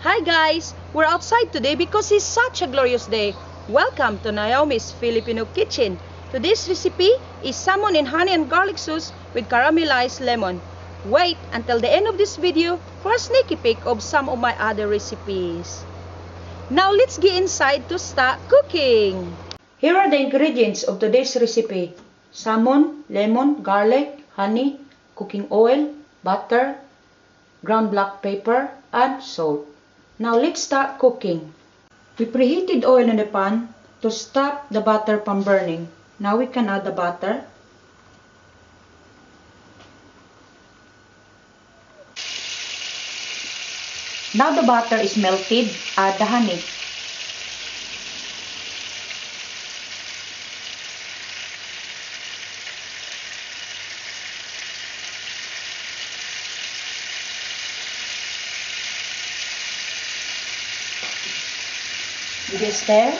Hi guys! We're outside today because it's such a glorious day. Welcome to NAOMI'S Filipino Kitchen. Today's recipe is salmon in honey and garlic sauce with caramelized lemon. Wait until the end of this video for a sneaky peek of some of my other recipes. Now let's get inside to start cooking. Here are the ingredients of today's recipe. Salmon, lemon, garlic, honey, cooking oil, butter, ground black pepper, and salt. Now let's start cooking. We preheated oil in the pan to stop the butter from burning. Now we can add the butter. Now the butter is melted, add the honey. This there.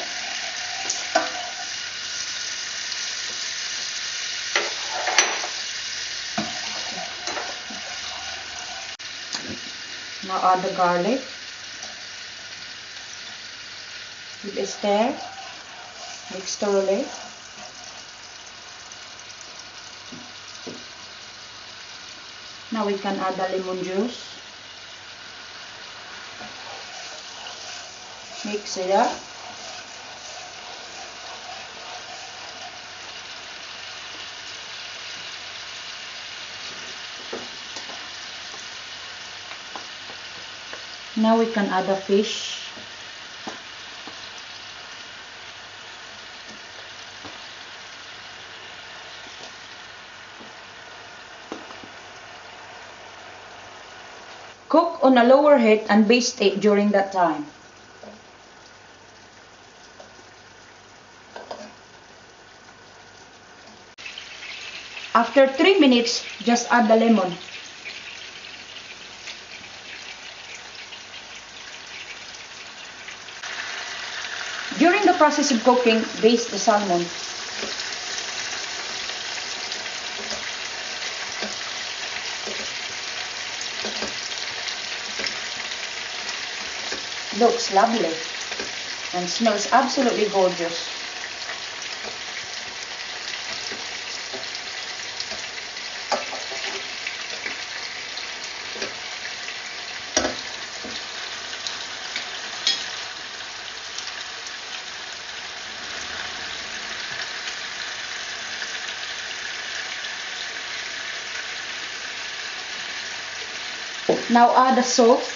Now add the garlic. With a stir, mix thoroughly. Now we can add the lemon juice. Mix it up. Now we can add the fish. Cook on a lower heat and baste it during that time. After 3 minutes, just add the lemon. During the process of cooking, baste the salmon. Looks lovely and smells absolutely gorgeous. Now add the salt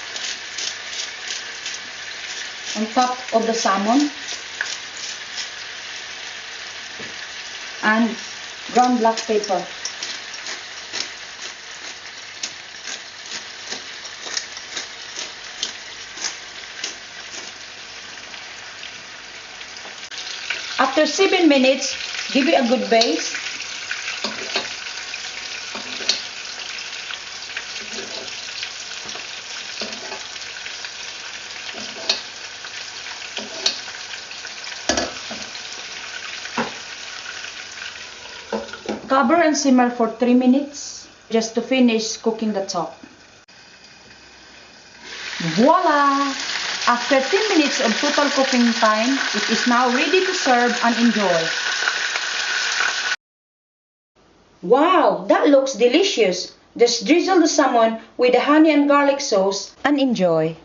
on top of the salmon and ground black pepper. After 7 minutes, give it a good baste. Cover and simmer for 3 minutes just to finish cooking the top. Voila! After 10 minutes of total cooking time, it is now ready to serve and enjoy. Wow, that looks delicious! Just drizzle the salmon with the honey and garlic sauce and enjoy.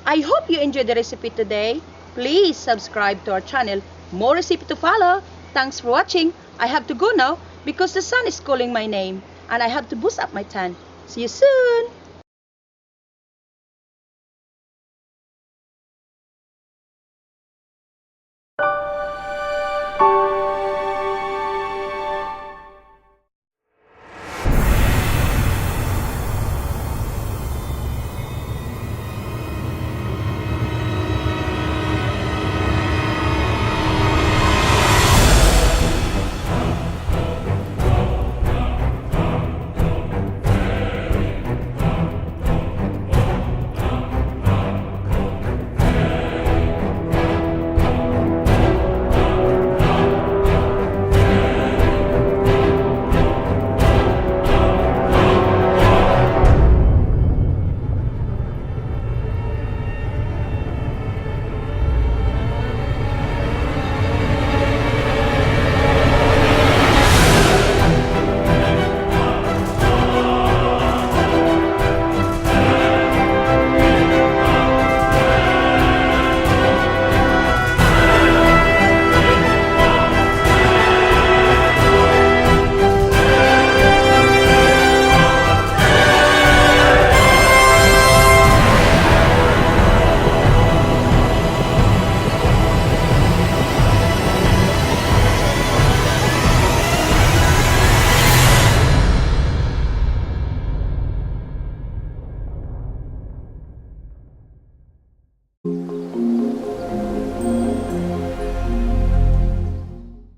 I hope you enjoyed the recipe today. Please subscribe to our channel. More recipe to follow. Thanks for watching. I have to go now because the sun is calling my name and I have to boost up my tan. See you soon.